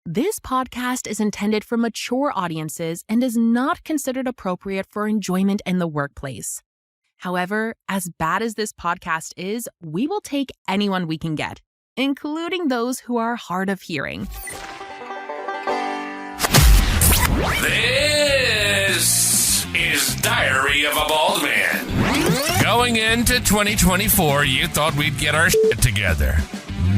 This podcast is intended for mature audiences and is not considered appropriate for enjoyment in the workplace. However, as bad as this podcast is, we will take anyone we can get, including those who are hard of hearing. This is Diary of a Bald Man. Going into 2024, you thought we'd get our shit together.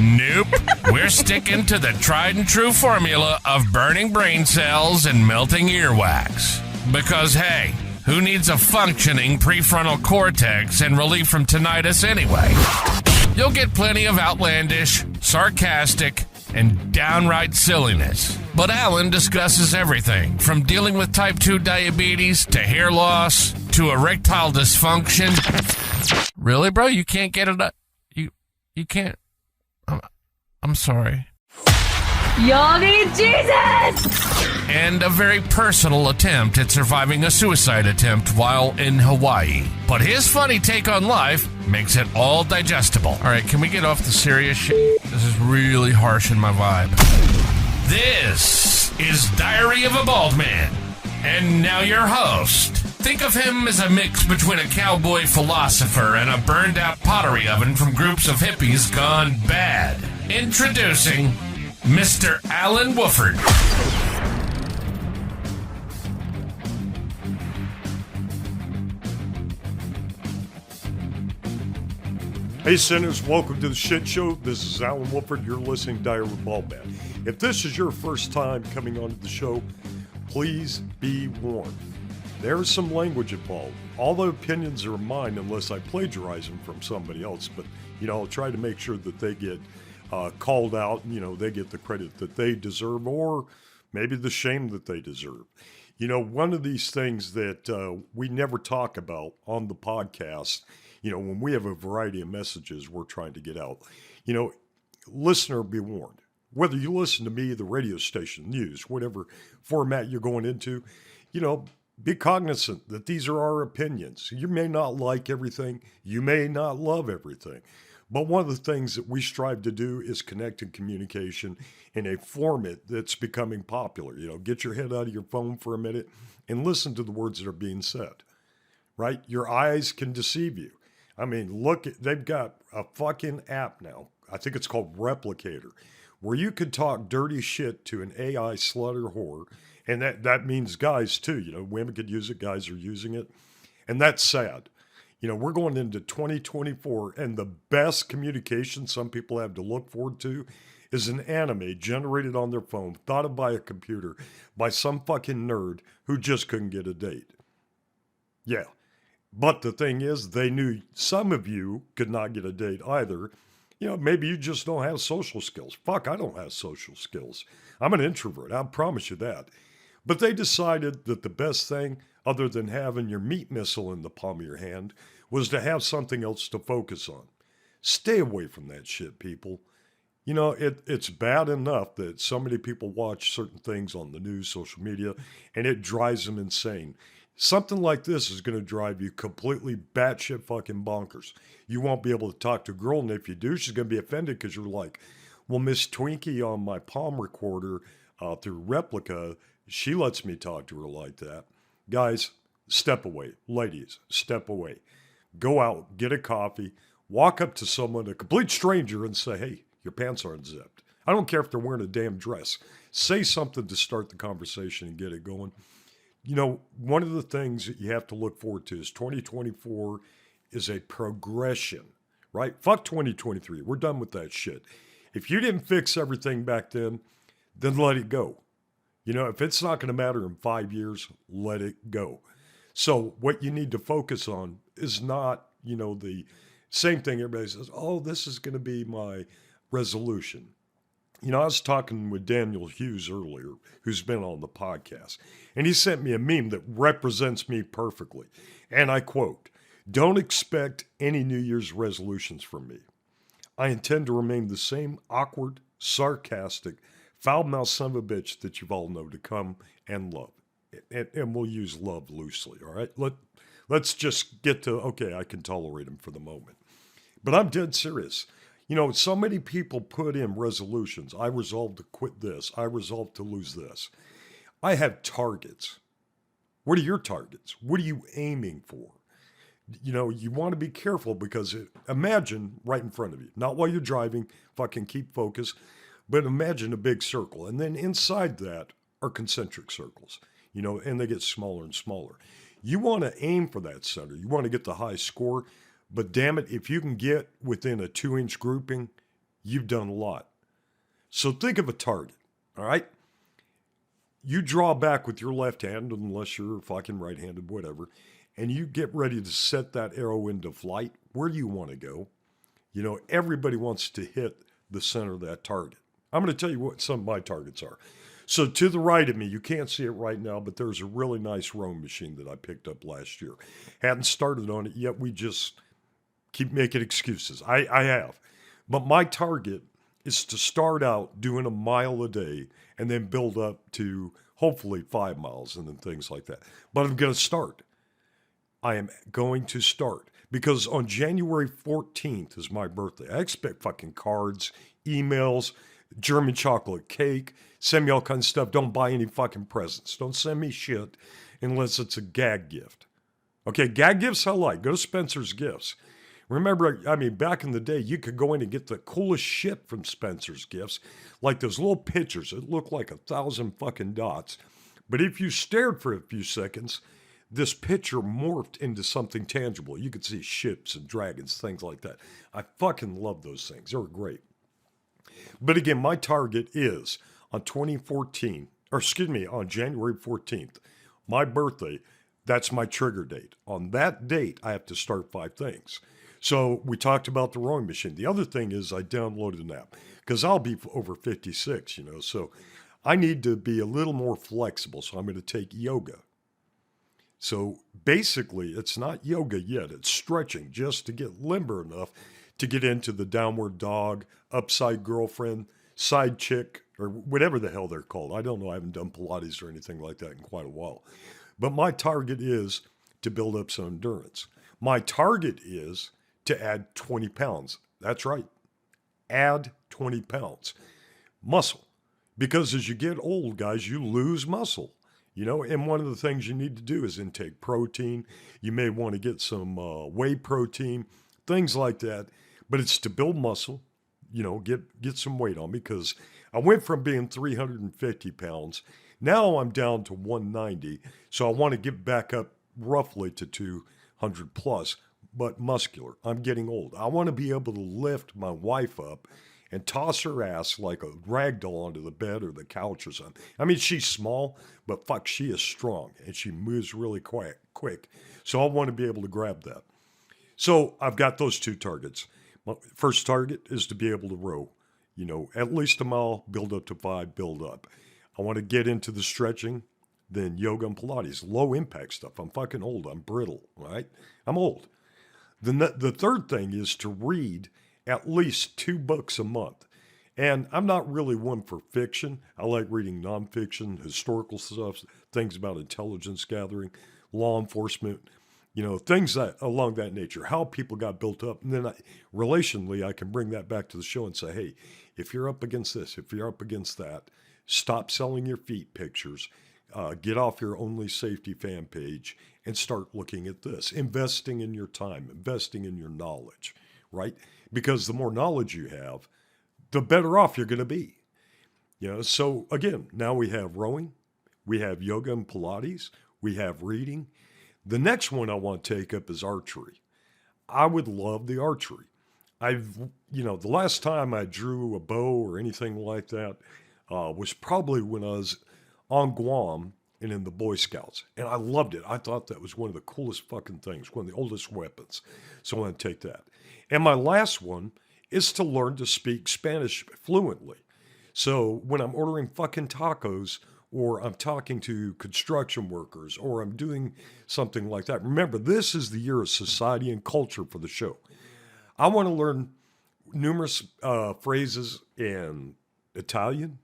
Nope. We're sticking to the tried and true formula of burning brain cells and melting earwax. Because, hey, who needs a functioning prefrontal cortex and relief from tinnitus anyway? You'll get plenty of outlandish, sarcastic, and downright silliness. But Alan discusses everything from dealing with type 2 diabetes to hair loss to erectile dysfunction. Really, bro? You can't get it up? You can't? I'm sorry. Y'all need Jesus! And a very personal attempt at surviving a suicide attempt while in Hawaii. But his funny take on life makes it all digestible. All right, can we get off the serious shit? This is really harsh in my vibe. This is Diary of a Bald Man. And now your host. Think of him as a mix between a cowboy philosopher and a burned-out pottery oven from groups of hippies gone bad. Introducing Mr. Alan Woffard. Hey sinners, welcome to the shit show. This is Alan Wofford. You're listening to Diary of a Bald Man. If this is your first time coming onto the show, please be warned. There is some language involved. All the opinions are mine unless I plagiarize them from somebody else. But, I'll try to make sure that they get called out, they get the credit that they deserve or maybe the shame that they deserve. One of these things that we never talk about on the podcast, when we have a variety of messages we're trying to get out, listener, be warned. Whether you listen to me, the radio station, news, whatever format you're going into, be cognizant that these are our opinions. You may not like everything. You may not love everything. But one of the things that we strive to do is connect and communication in a format that's becoming popular. Get your head out of your phone for a minute and listen to the words that are being said, right? Your eyes can deceive you. I mean, they've got a fucking app now. I think it's called Replicator, where you could talk dirty shit to an AI slut or whore. And that means guys too, women could use it, guys are using it. And that's sad. We're going into 2024 and the best communication some people have to look forward to is an anime generated on their phone, thought of by a computer, by some fucking nerd who just couldn't get a date. Yeah. But the thing is, they knew some of you could not get a date either. Maybe you just don't have social skills. Fuck, I don't have social skills. I'm an introvert. I promise you that. But they decided that the best thing, other than having your meat missile in the palm of your hand, was to have something else to focus on. Stay away from that shit, people. It's bad enough that so many people watch certain things on the news, social media, and it drives them insane. Something like this is going to drive you completely batshit fucking bonkers. You won't be able to talk to a girl, and if you do, she's going to be offended because you're like, well, Miss Twinkie on my palm recorder through Replica, she lets me talk to her like that. Guys, step away. Ladies, step away. Go out, get a coffee, walk up to someone, a complete stranger, and say, hey, your pants aren't zipped. I don't care if they're wearing a damn dress. Say something to start the conversation and get it going. One of the things that you have to look forward to is 2024 is a progression, right? Fuck 2023. We're done with that shit. If you didn't fix everything back then let it go. If it's not going to matter in 5 years, let it go. So what you need to focus on is not, the same thing everybody says, oh, this is going to be my resolution. I was talking with Daniel Hughes earlier, who's been on the podcast, and he sent me a meme that represents me perfectly. And I quote, "Don't expect any New Year's resolutions from me. I intend to remain the same awkward, sarcastic, foul-mouthed son of a bitch that you've all known to come and love." And we'll use love loosely, all right? Let's just get to, okay, I can tolerate him for the moment. But I'm dead serious. You know, so many people put in resolutions. I resolve to quit this. I resolve to lose this. I have targets. What are your targets? What are you aiming for? You know, you want to be careful because imagine right in front of you, not while you're driving, fucking keep focus, but imagine a big circle. And then inside that are concentric circles, you know, and they get smaller and smaller. You want to aim for that center. You want to get the high score, but damn it, if you can get within a 2-inch grouping, you've done a lot. So think of a target, all right? You draw back with your left hand, unless you're fucking right-handed, whatever, and you get ready to set that arrow into flight. Where do you want to go? You know, everybody wants to hit the center of that target. I'm going to tell you what some of my targets are. So to the right of me, you can't see it right now, but there's a really nice rowing machine that I picked up last year. Hadn't started on it yet. We just keep making excuses. I have. But my target is to start out doing a mile a day and then build up to hopefully 5 miles and then things like that. But I'm going to start. I am going to start because on January 14th is my birthday. I expect fucking cards, emails, German chocolate cake, send me all kinds of stuff. Don't buy any fucking presents. Don't send me shit unless it's a gag gift. Okay, gag gifts I like. Go to Spencer's Gifts. Remember, I mean, back in the day, you could go in and get the coolest shit from Spencer's Gifts, like those little pictures that look like 1,000 fucking dots. But if you stared for a few seconds, this picture morphed into something tangible. You could see ships and dragons, things like that. I fucking love those things. They were great. But again, my target is on on January 14th, my birthday, that's my trigger date. On that date, I have to start 5 things. So we talked about the rowing machine. The other thing is I downloaded an app because I'll be over 56, you know, so I need to be a little more flexible. So I'm going to take yoga. So basically, it's not yoga yet. It's stretching just to get limber enough to get into the downward dog, upside girlfriend, side chick, or whatever the hell they're called. I don't know. I haven't done Pilates or anything like that in quite a while. But my target is to build up some endurance. My target is to add 20 pounds. That's right. Add 20 pounds. Muscle. Because as you get old, guys, you lose muscle. You know, and one of the things you need to do is intake protein. You may want to get some whey protein, things like that. But it's to build muscle, you know, get some weight on me because I went from being 350 pounds. Now I'm down to 190. So I want to get back up roughly to 200 plus, but muscular. I'm getting old. I want to be able to lift my wife up and toss her ass like a rag doll onto the bed or the couch or something. I mean, she's small, but fuck, she is strong and she moves really quick. So I want to be able to grab that. So I've got those 2 targets. My first target is to be able to row, you know, at least a mile, build up to 5, build up. I want to get into the stretching, then yoga and Pilates, low impact stuff. I'm fucking old. I'm brittle, right? I'm old. The third thing is to read at least 2 books a month. And I'm not really one for fiction. I like reading nonfiction, historical stuff, things about intelligence gathering, law enforcement, you know, things that along that nature, how people got built up. And then relationally, I can bring that back to the show and say, hey, if you're up against this, if you're up against that, stop selling your feet pictures, get off your Only Safety fan page and start looking at this, investing in your time, investing in your knowledge, right? Because the more knowledge you have, the better off you're going to be. You know, so again, now we have rowing, we have yoga and Pilates, we have reading. The next one I want to take up is archery. I would love the archery. The last time I drew a bow or anything like that was probably when I was on Guam and in the Boy Scouts. And I loved it. I thought that was one of the coolest fucking things, one of the oldest weapons. So I want to take that. And my last one is to learn to speak Spanish fluently. So when I'm ordering fucking tacos or I'm talking to construction workers or I'm doing something like that. Remember, this is the year of society and culture for the show. I want to learn numerous phrases in Italian.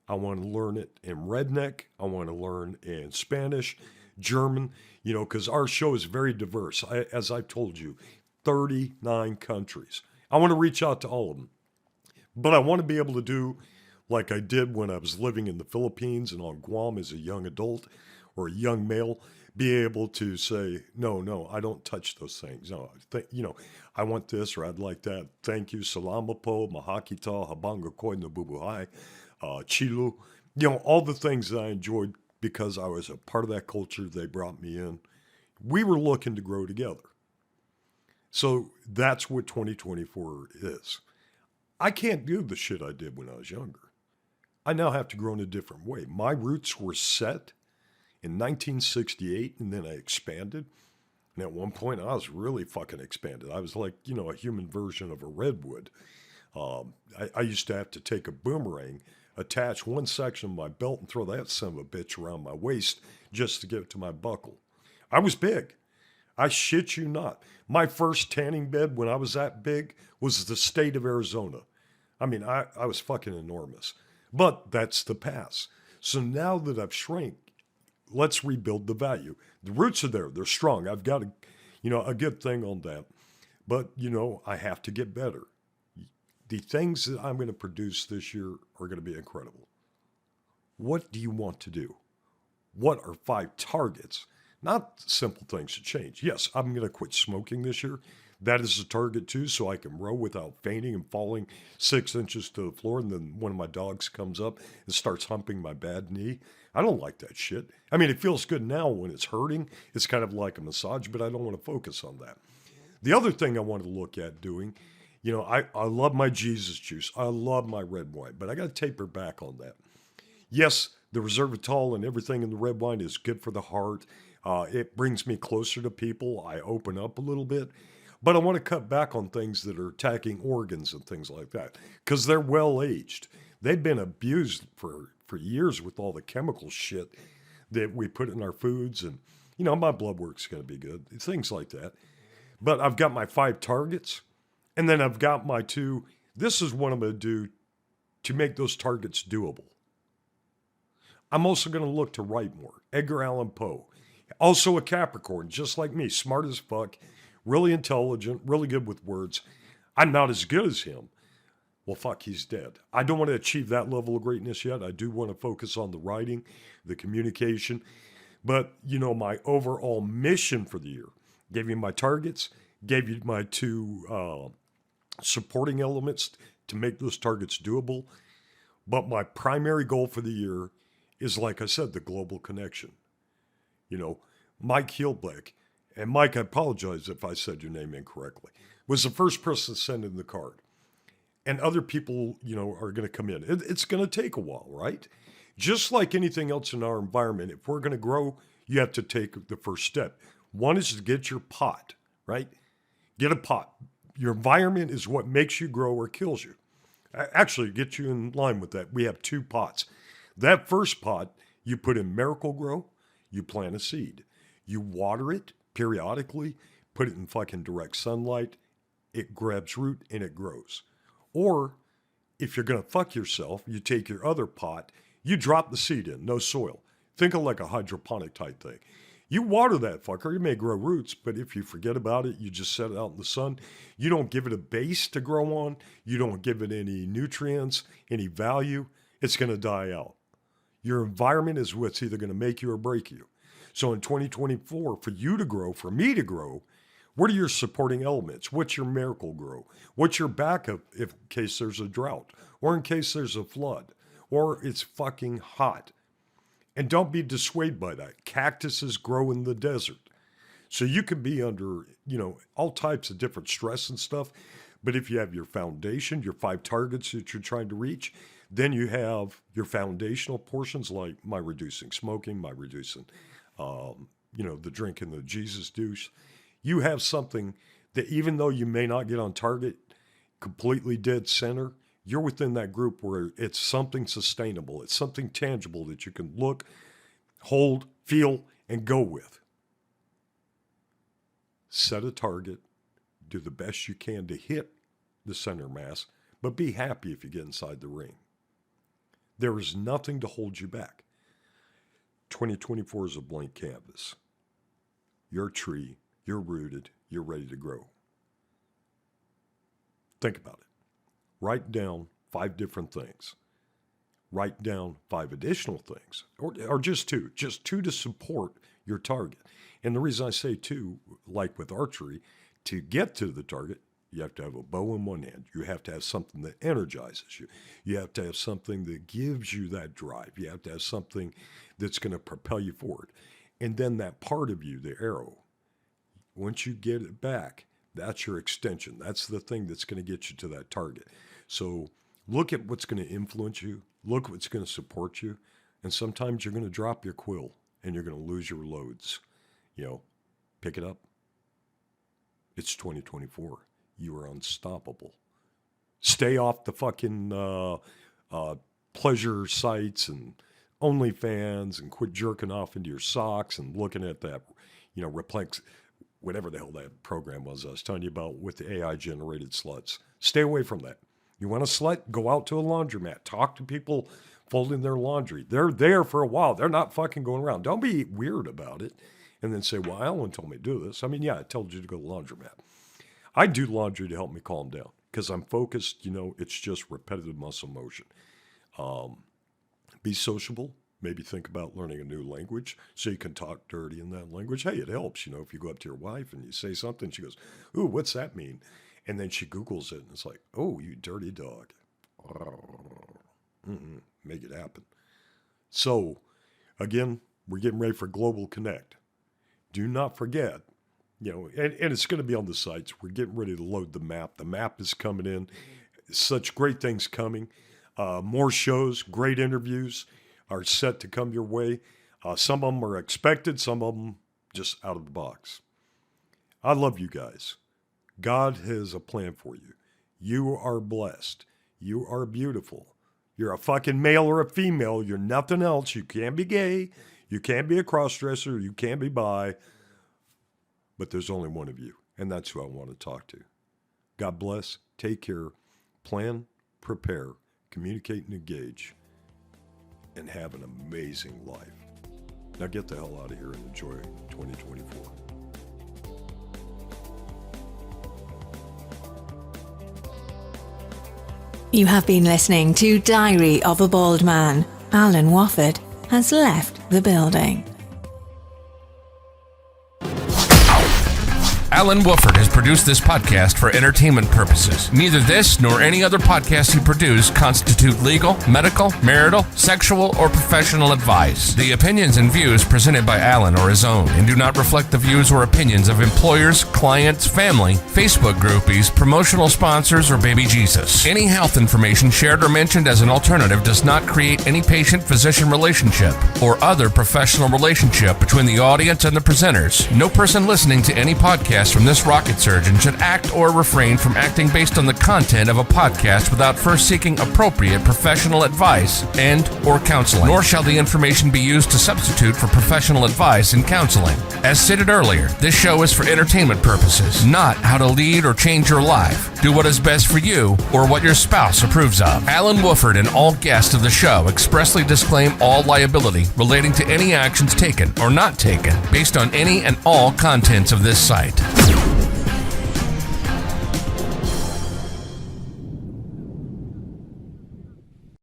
I want to learn it in redneck. I want to learn in Spanish, German, you know, because our show is very diverse. As I've told you, 39 countries. I want to reach out to all of them. But I want to be able to do like I did when I was living in the Philippines and on Guam as a young adult or a young male, be able to say, no, I don't touch those things. No, I want this or I'd like that. Thank you. Salamat po, mahakita, habang ako'y nabubuhay, chilu. All the things that I enjoyed because I was a part of that culture. They brought me in. We were looking to grow together. So that's what 2024 is. I can't do the shit I did when I was younger. I now have to grow in a different way. My roots were set in 1968, and then I expanded. And at one point, I was really fucking expanded. I was like, a human version of a redwood. I used to have to take a boomerang, attach one section of my belt, and throw that son of a bitch around my waist just to get it to my buckle. I was big. I shit you not. My first tanning bed when I was that big was the state of Arizona. I mean, I was fucking enormous. But that's the past. So now that I've shrank, let's rebuild the value. The roots are there. They're strong. I've got a good thing on that. But, I have to get better. The things that I'm going to produce this year are going to be incredible. What do you want to do? What are 5 targets? Not simple things to change. Yes, I'm going to quit smoking this year. That is a target too, so I can row without fainting and falling 6 inches to the floor, and then one of my dogs comes up and starts humping my bad knee. I don't like that shit. I mean, it feels good now when it's hurting. It's kind of like a massage, but I don't want to focus on that. The other thing I wanted to look at doing, I love my Jesus juice. I love my red wine, but I got to taper back on that. Yes, the resveratrol and everything in the red wine is good for the heart. It brings me closer to people. I open up a little bit. But I want to cut back on things that are attacking organs and things like that because they're well aged. They've been abused for years with all the chemical shit that we put in our foods. And, my blood work's going to be good. Things like that. But I've got my 5 targets. And then I've got my 2. This is what I'm going to do to make those targets doable. I'm also going to look to write more. Edgar Allan Poe. Also a Capricorn, just like me. Smart as fuck. Really intelligent, really good with words. I'm not as good as him. Well, fuck, he's dead. I don't want to achieve that level of greatness yet. I do want to focus on the writing, the communication. But, my overall mission for the year, gave you my targets, gave you my 2 supporting elements to make those targets doable. But my primary goal for the year is, like I said, the global connection. Mike Heelbeck. And Mike, I apologize if I said your name incorrectly, was the first person to send in the card. And other people, are going to come in. It's going to take a while, right? Just like anything else in our environment, if we're going to grow, you have to take the first step. One is to get your pot, right? Get a pot. Your environment is what makes you grow or kills you. Actually, get you in line with that. We have 2 pots. That first pot, you put in Miracle-Gro, you plant a seed. You water it periodically, put it in fucking direct sunlight, it grabs root and it grows. Or if you're going to fuck yourself, you take your other pot, you drop the seed in, no soil. Think of like a hydroponic type thing. You water that fucker, it may grow roots, but if you forget about it, you just set it out in the sun. You don't give it a base to grow on. You don't give it any nutrients, any value. It's going to die out. Your environment is what's either going to make you or break you. So in 2024, for you to grow, for me to grow, what are your supporting elements? What's your Miracle-Gro? What's your backup in case there's a drought or in case there's a flood or it's fucking hot? And don't be dissuaded by that. Cactuses grow in the desert. So you can be under, all types of different stress and stuff. But if you have your foundation, your 5 targets that you're trying to reach, then you have your foundational portions like my reducing smoking, my reducing the drinking the Jesus juice. You have something that even though you may not get on target, completely dead center, you're within that group where it's something sustainable. It's something tangible that you can look, hold, feel, and go with. Set a target, do the best you can to hit the center mass, but be happy if you get inside the ring. There is nothing to hold you back. 2024 is a blank canvas. You're a tree, you're rooted, you're ready to grow. Think about it. Write down 5 different things. Write down 5 additional things, or just 2 to support your target. And the reason I say 2, like with archery, to get to the target, you have to have a bow in one hand. You have to have something that energizes you. You have to have something that gives you that drive. You have to have something that's going to propel you forward. And then that part of you, the arrow, once you get it back, that's your extension. That's the thing that's going to get you to that target. So look at what's going to influence you. Look what's going to support you. And sometimes you're going to drop your quill and you're going to lose your loads. Pick it up. It's 2024. You are unstoppable. Stay off the fucking pleasure sites and OnlyFans and quit jerking off into your socks and looking at that, Replex, whatever the hell that program was I was telling you about with the AI-generated sluts. Stay away from that. You want a slut? Go out to a laundromat. Talk to people folding their laundry. They're there for a while. They're not fucking going around. Don't be weird about it and then say, well, Alan told me to do this. I mean, yeah, I told you to go to the laundromat. I do laundry to help me calm down because I'm focused. It's just repetitive muscle motion. Be sociable. Maybe think about learning a new language so you can talk dirty in that language. Hey, it helps. If you go up to your wife and you say something, she goes, ooh, what's that mean? And then she Googles it and it's like, oh, you dirty dog. Make it happen. So, again, we're getting ready for Global Connect. Do not forget, and it's going to be on the sites. We're getting ready to load the map. The map is coming in. Such great things coming. More shows, great interviews are set to come your way. Some of them are expected. Some of them just out of the box. I love you guys. God has a plan for you. You are blessed. You are beautiful. You're a fucking male or a female. You're nothing else. You can't be gay. You can't be a cross-dresser. You can't be bi. But there's only one of you, and that's who I want to talk to. God bless. Take care. Plan, prepare, communicate, and engage, and have an amazing life. Now get the hell out of here and enjoy 2024. You have been listening to Diary of a Bald Man. Alan Wofford has left the building. Alan Wofford has produced this podcast for entertainment purposes. Neither this nor any other podcast he produced constitute legal, medical, marital, sexual, or professional advice. The opinions and views presented by Alan are his own and do not reflect the views or opinions of employers, clients, family, Facebook groupies, promotional sponsors, or baby Jesus. Any health information shared or mentioned as an alternative does not create any patient-physician relationship or other professional relationship between the audience and the presenters. No person listening to any podcast from this rocket surgeon should act or refrain from acting based on the content of a podcast without first seeking appropriate professional advice and or counseling. Nor shall the information be used to substitute for professional advice and counseling. As stated earlier, this show is for entertainment purposes, not how to lead or change your life. Do what is best for you or what your spouse approves of. Alan Wofford and all guests of the show expressly disclaim all liability relating to any actions taken or not taken based on any and all contents of this site.